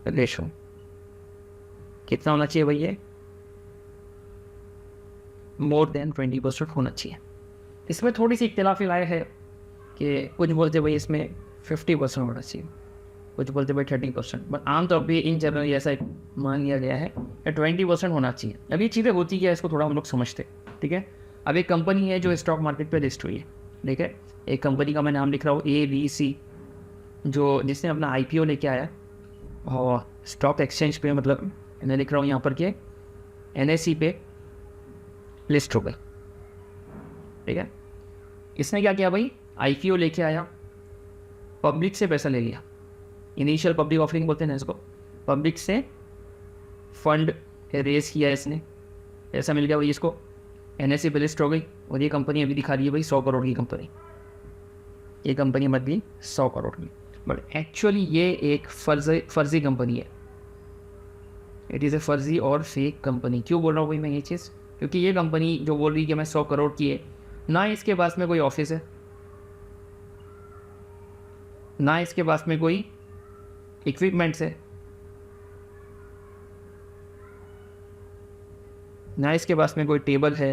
S1: ratio कितना होना चाहिए भाई, ये मोर देन 20% होना चाहिए। इसमें थोड़ी सी इख्तिलाफी राय है कि कुछ बोलते भाई इसमें 50% होना चाहिए, कुछ बोलते भाई 30%, बट आमतौर पर इन जनरल ऐसा मान लिया गया है कि 20% होना चाहिए। अब ये चीज़ें होती क्या है, इसको थोड़ा हम लोग समझते। ठीक है, अब एक कंपनी है जो स्टॉक मार्केट पे लिस्ट हुई है। ठीक है, एक कंपनी का मैं नाम लिख रहा हूँ ABC, जो जिसने अपना IPO लेके आया और स्टॉक एक्सचेंज पे, मतलब मैं लिख रहा हूँ यहाँ पर के NSE पे लिस्ट हो गई। ठीक है, इसने क्या किया भाई, IPO लेके आया, पब्लिक से पैसा ले लिया। इनिशियल पब्लिक ऑफरिंग बोलते हैं ना इसको। पब्लिक से फंड रेस किया इसने, ऐसा मिल गया भाई इसको, NSE पे लिस्ट हो गई और ये कंपनी अभी दिखा रही है भाई 100 करोड़ की कंपनी। ये कंपनी मत गई 100 करोड़ की, बट एक्चुअली ये एक फर्जी कंपनी है। इट इज़ ए फर्जी और फेक कंपनी। क्यों बोल रहा हूँ भाई मैं ये चीज़? क्योंकि ये कंपनी जो बोल रही है कि मैं 100 करोड़ की है, ना इसके पास में कोई ऑफिस है, ना इसके पास में कोई इक्विपमेंट्स है, ना इसके पास में कोई टेबल है,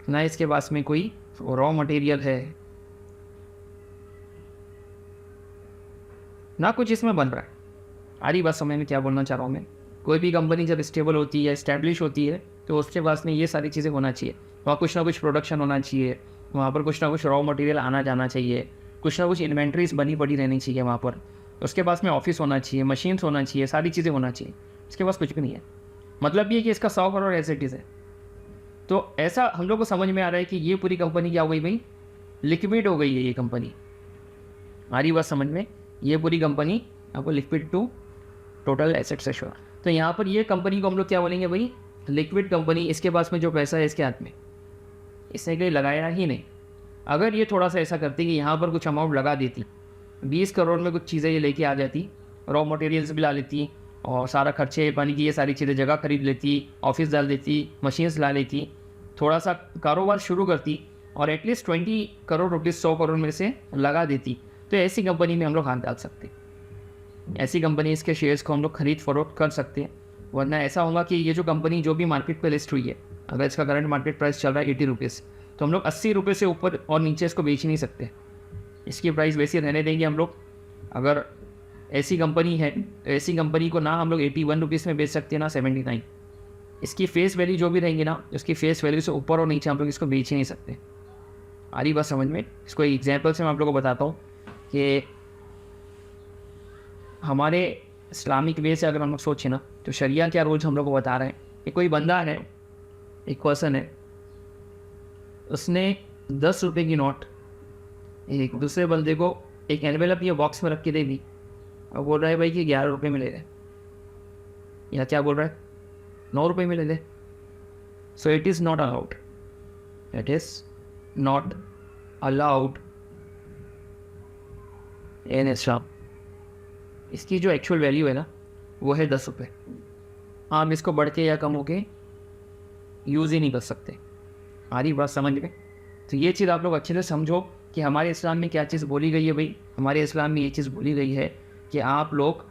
S1: ना इसके पास में कोई रॉ मटेरियल है, ना कुछ इसमें बन रहा है। आ रही बात समझ में क्या बोलना चाह रहा हूँ मैं? कोई भी कंपनी जब स्टेबल होती है, इस्टेब्लिश होती है, तो उसके पास में ये सारी चीज़ें होना चाहिए। वहाँ कुछ ना कुछ प्रोडक्शन होना चाहिए, वहाँ पर कुछ ना कुछ रॉ मटेरियल आना जाना चाहिए, कुछ ना कुछ इन्वेंट्रीज बनी पड़ी रहनी चाहिए वहाँ पर, उसके पास में ऑफिस होना चाहिए, मशीन्स होना चाहिए, सारी चीज़ें होना चाहिए। इसके पास कुछ भी नहीं है। मतलब ये कि इसका 100 करोड़ एसेट्स है। तो ऐसा हम लोग को समझ में आ रहा है कि ये पूरी कंपनी क्या हो गई भाई? लिक्विड हो गई है ये कंपनी। आ रही बात समझ में? ये पूरी कंपनी आपको liquid to total assets ratio. तो यहाँ पर ये कंपनी को हम लोग क्या बोलेंगे भाई? Liquid company. इसके पास में जो पैसा है इसके हाथ में, इसने कहीं लगाया ही नहीं। अगर ये थोड़ा सा ऐसा करती कि यहाँ पर कुछ अमाउंट लगा देती, 20 करोड़ में कुछ चीज़ें ये लेके आ जाती, रॉ मटेरियल्स भी ला लेती और सारा खर्चे पानी की ये सारी चीज़ें जगह खरीद लेती, ऑफिस डाल देती, मशीन्स ला लेती, थोड़ा सा कारोबार शुरू करती और एटलीस्ट 20 करोड़ रुपीज़ 100 करोड़ में से लगा देती, तो ऐसी कंपनी में हम लोग हाथ डाल सकते हैं। ऐसी कंपनी इसके शेयर्स को हम लोग खरीद फरोख्त कर सकते हैं। वरना ऐसा होगा कि ये जो कंपनी जो भी मार्केट पे लिस्ट हुई है, अगर इसका करंट मार्केट प्राइस चल रहा है 80 रुपीज़, तो हम लोग 80 रुपये से ऊपर और नीचे इसको बेच नहीं सकते। इसकी प्राइस वैसे रहने देंगे हम लोग। अगर ऐसी कंपनी है तो ऐसी कंपनी को ना हम लोग 81 रुपीज़ में बेच सकते हैं, ना 79। इसकी फेस वैल्यू जो भी रहेंगी ना, उसकी फेस वैल्यू से ऊपर और नीचे हम लोग इसको बेच ही नहीं सकते। आ रही बात समझ में? इसको एक एग्जाम्पल से मैं आप लोगों को बताता हूँ कि हमारे इस्लामिक वे से अगर हम लोग सोचें ना, तो शरिया क्या रूल्स हम लोग को बता रहे हैं कि कोई बंदा है, एक पर्सन है, उसने 10 रुपये की नोट एक दूसरे बंदे को एक एनवेलप या बॉक्स में रख के दे दी और बोल रहा है भाई कि 11 रुपये में ले ले, या क्या बोल रहा है 9 रुपये में ले ले। So it is not allowed, it is not allowed in Islam. इसकी जो एक्चुअल वैल्यू है ना, वो है 10 रुपये। हम इसको बढ़ के या कम होके यूज़ ही नहीं कर सकते। आ रही बात समझ में? तो ये चीज़ आप लोग अच्छे से समझो कि हमारे इस्लाम में क्या चीज़ बोली गई है भाई। हमारे इस्लाम में ये चीज़ बोली गई है कि आप लोग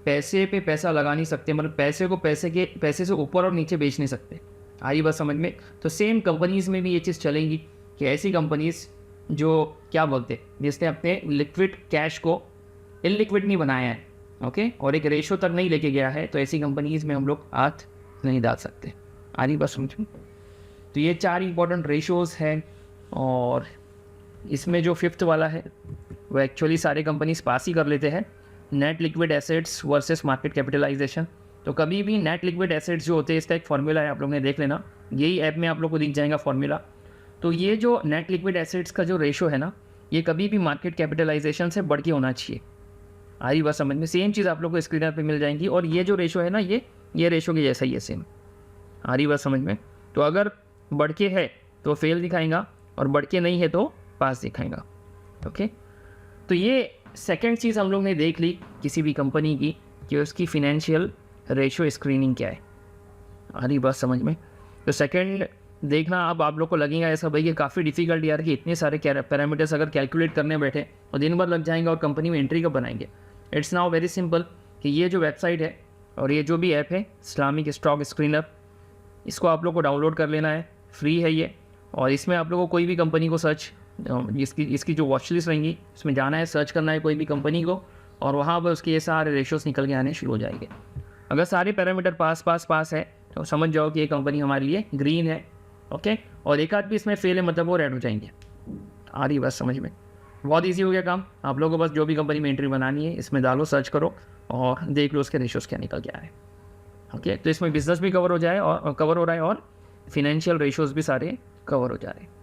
S1: पैसे पे पैसा लगा नहीं सकते, मतलब पैसे को पैसे से ऊपर और नीचे बेच नहीं सकते। आ रही बात समझ में? तो सेम कंपनीज़ में भी ये चीज़ चलेंगी कि ऐसी कंपनीज़ जो क्या बोलते हैं, जिसने अपने लिक्विड कैश को इलिक्विड नहीं बनाया है, ओके, और एक रेशो तक नहीं लेके गया है, तो ऐसी कंपनीज़ में हम लोग हाथ नहीं डाल सकते। आ रही बात समझ में? तो ये 4 इंपॉर्टेंट रेशोज़ हैं और इसमें जो 5th वाला है वो एक्चुअली सारे कंपनीज पास ही कर लेते हैं, net liquid assets versus market capitalization. तो कभी भी नेट लिक्विड एसेट्स जो होते हैं, इसका एक फार्मूला है, आप लोगों ने देख लेना, यही ऐप में आप लोग को दिख जाएगा फार्मूला। तो ये जो नेट लिक्विड एसेट्स का जो रेशो है ना, ये कभी भी मार्केट कैपिटलाइजेशन से बढ़ के होना चाहिए। आ रही बात समझ में? सेम चीज़ आप लोग को स्क्रीन पे मिल जाएंगी और ये जो रेशो है ना, ये रेशो के जैसा ही है सेम। आ रही बात समझ में? तो अगर बढ़ के है तो फेल दिखाएगा और बढ़ के नहीं है तो पास दिखाएगा, ओके। तो ये सेकंड चीज़ हम लोग ने देख ली किसी भी कंपनी की कि उसकी फिनेंशियल रेशो स्क्रीनिंग क्या है। आ रही बात समझ में? तो सेकंड देखना, अब आप लोग को लगेगा ऐसा भाई कि काफ़ी डिफिकल्ट यार कि इतने सारे पैरामीटर्स अगर कैलकुलेट करने बैठे और दिन भर लग जाएंगे और कंपनी में एंट्री कब बनाएंगे। इट्स नाउ वेरी सिंपल कि ये जो वेबसाइट है और ये जो भी ऐप है इस्लामिक स्टॉक स्क्रीनर, इसको आप लोग को डाउनलोड कर लेना है, फ्री है ये। और इसमें आप लोग को कोई भी कंपनी को सर्च, इसकी जो वॉच लिस्ट रहेंगी उसमें जाना है, सर्च करना है कोई भी कंपनी को और वहाँ पर उसके ये सारे रेशोज़ निकल के आने शुरू हो जाएंगे। अगर सारे पैरामीटर पास है तो समझ जाओ कि ये कंपनी हमारे लिए ग्रीन है, ओके। और एक आध भी इसमें फेल है मतलब वो रेड हो जाएंगे। आ रही बात समझ में? बहुत ईजी हो गया काम। आप लोगों को बस जो भी कंपनी में एंट्री बनानी है इसमें डालो, सर्च करो और देख लो उसके रेशोज़ क्या निकल के आ रहे हैं, ओके। तो इसमें बिजनेस भी कवर हो रहा है और फिनेंशियल रेशोज़ भी सारे कवर हो जा रहे हैं।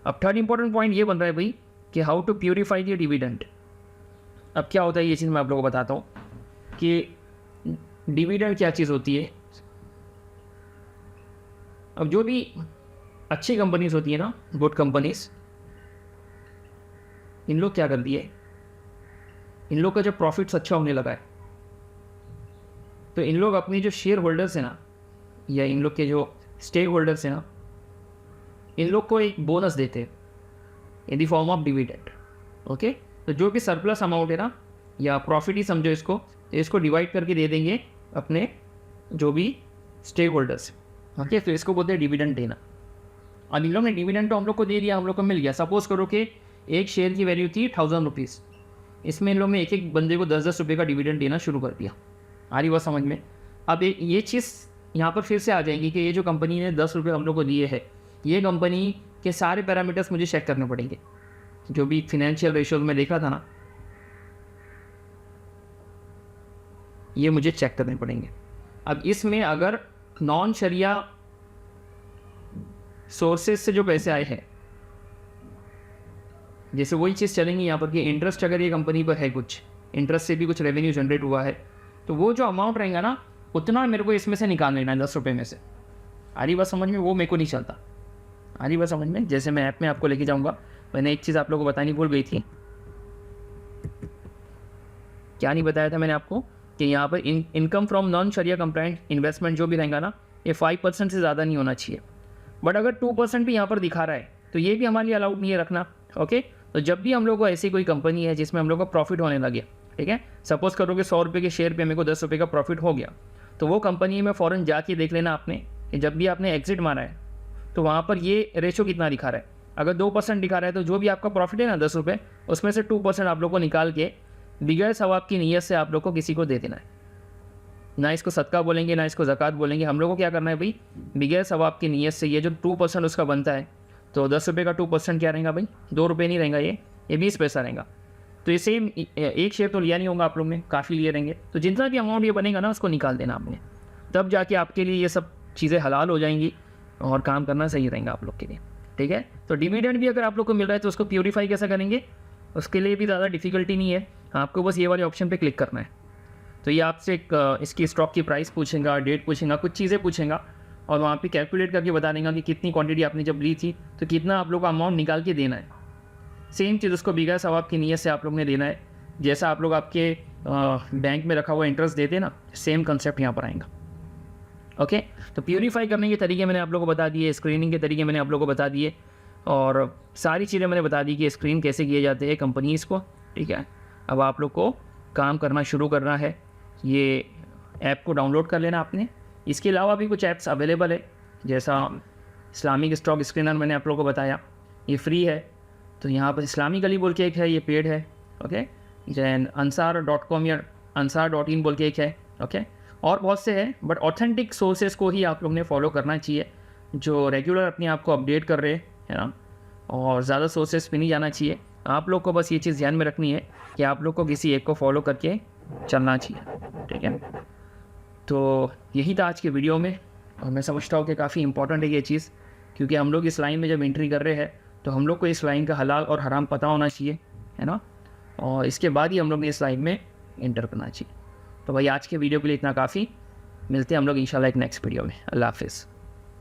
S1: अब थर्ड इंपॉर्टेंट पॉइंट ये बन रहा है भाई कि how to purify the dividend. अब क्या होता है ये चीज़ मैं आप लोगों को बताता हूँ कि डिविडेंड क्या चीज़ होती है। अब जो भी अच्छी कंपनीज होती है ना, गुड कंपनीज, इन लोग क्या कर दिए, इन लोग का जब प्रॉफिट्स अच्छा होने लगा है तो इन लोग अपने जो शेयर होल्डर्स हैं ना, या इन लोग के जो स्टेक होल्डर्स हैं ना, इन लोग को एक बोनस देते हैं in the form of dividend. Okay, तो जो भी सरप्लस अमाउंट है ना, या प्रॉफिट ही समझो इसको, तो इसको डिवाइड करके दे देंगे अपने जो भी स्टेक होल्डर्स। ओके, तो इसको बोलते हैं डिविडेंड देना। अब इन लोग ने डिविडेंड तो हम लोग को दे दिया, हम लोग को मिल गया। सपोज करो कि एक शेयर की वैल्यू थी 1000 रुपीज़, इसमें इन लोग ने एक एक बंदे को 10-10 रुपये का डिविडेंड देना शुरू कर दिया। आ रही बात समझ में। अब ये चीज़ यहाँ पर फिर से आ जाएगी कि ये जो कंपनी ने 10 रुपये हम लोग को दिए है, ये कंपनी के सारे पैरामीटर्स मुझे चेक करने पड़ेंगे। जो भी फिनेंशियल रेशियोज में देखा था ना, ये मुझे चेक करने पड़ेंगे। अब इसमें अगर नॉन शरिया सोर्सेज से जो पैसे आए हैं, जैसे वही चीज़ चलेंगी यहाँ पर कि इंटरेस्ट अगर ये कंपनी पर है, कुछ इंटरेस्ट से भी कुछ रेवेन्यू जनरेट हुआ है, तो वो जो अमाउंट रहेगा ना, उतना मेरे को इसमें से निकाल लेना है 10 रुपये में से। आ रही बात समझ में, वो मेरे को नहीं चलता। आ रही बात समझ में। जैसे मैं ऐप में आपको लेके जाऊँगा, मैंने एक चीज़ आप लोगों को बतानी भूल गई थी। क्या नहीं बताया था मैंने आपको कि यहाँ पर income from non sharia compliant investment जो भी रहेगा ना, ये 5% से ज़्यादा नहीं होना चाहिए। बट अगर 2% भी यहाँ पर दिखा रहा है तो ये भी हमारे लिए अलाउड नहीं है रखना। ओके, तो जब भी हम लोग को ऐसी कोई कंपनी है जिसमें हम लोग को प्रॉफिट होने लगे, ठीक है, सपोज करो कि 100 रुपये के शेयर पे मेरे को 10 रुपये का प्रॉफिट हो गया, तो वो कंपनी में फ़ौरन जाके देख लेना आपने कि जब भी आपने एग्जिट मारा है तो वहाँ पर ये रेशो कितना दिखा रहा है। अगर 2% दिखा रहा है तो जो भी आपका प्रॉफिट है ना 10 रुपये, उसमें से 2% आप लोग को निकाल के बिगैर सवाब की नीयत से आप लोग को किसी को दे देना है। ना इसको सदका बोलेंगे, ना इसको ज़कात बोलेंगे। हम लोग को क्या करना है भाई, बिगैर सवाब की नीयत से ये जो 2% उसका बनता है, तो 10 रुपये का 2% क्या रहेगा भाई, 2 रुपये नहीं रहेगा, ये 20 पैसा रहेगा। तो ये सेम एक शेयर तो लिया नहीं होगा आप लोग ने, काफ़ी लिए रहेंगे, तो जितना भी अमाउंट ये बनेगा ना उसको निकाल देना आपने, तब जाके आपके लिए ये सब चीज़ें हलाल हो जाएंगी और काम करना सही रहेगा आप लोग के लिए। ठीक है, तो डिविडेंड भी अगर आप लोग को मिल रहा है तो उसको प्योरीफाई कैसे करेंगे, उसके लिए भी ज़्यादा डिफ़िकल्टी नहीं है, आपको बस ये वाले ऑप्शन पे क्लिक करना है। तो ये आपसे इसकी स्टॉक की प्राइस पूछेगा, डेट पूछेगा, कुछ चीज़ें पूछेगा, और वहाँ पे कैलकुलेट करके बता देगा कि कितनी क्वांटिटी आपने जब ली थी तो कितना आप लोग को अमाउंट निकाल के देना है। सेम चीज़ उसको बिगैर सवाब की नीयत से आप लोग ने देना है। जैसा आप लोग आपके बैंक में रखा हुआ इंटरेस्ट देते ना, सेम कंसेप्ट यहाँ पर आएगा। ओके, तो प्योरीफाई करने के तरीके मैंने आप लोगों को बता दिए, स्क्रीनिंग के तरीके मैंने आप लोगों को बता दिए, और सारी चीज़ें मैंने बता दी कि स्क्रीन कैसे किए जाते हैं कंपनीज़ को। ठीक है, अब आप लोग को काम करना शुरू करना है। ये ऐप को डाउनलोड कर लेना आपने। इसके अलावा भी कुछ ऐप्स अवेलेबल है, जैसा इस्लामिक स्टॉक स्क्रीनर मैंने आप लोगों को बताया, ये फ्री है। तो यहाँ पर इस्लामिक अली बोल के एक है, ये पेड है। ओके, जैन ansar.com या ansar.in बोल के एक है। ओके, और बहुत से हैं, बट ऑथेंटिक सोर्सेज को ही आप लोग ने फॉलो करना चाहिए, जो रेगुलर अपने आप को अपडेट कर रहे हैं, है ना, और ज़्यादा सोर्सेज पे नहीं जाना चाहिए। आप लोग को बस ये चीज़ ध्यान में रखनी है कि आप लोग को किसी एक को फॉलो करके चलना चाहिए। ठीक है, तो यही था आज के वीडियो में, और मैं समझता हूँ कि काफ़ी इंपॉर्टेंट है ये चीज़, क्योंकि हम लोग इस लाइन में जब एंट्री कर रहे हैं तो हम लोग को इस लाइन का हलाल और हराम पता होना चाहिए, है ना, और इसके बाद ही हम लोग ने इस लाइन में एंटर करना चाहिए। तो भाई आज के वीडियो के लिए इतना काफ़ी, मिलते हैं हम लोग इंशाल्लाह एक नेक्स्ट वीडियो में। अल्लाह हाफिज़।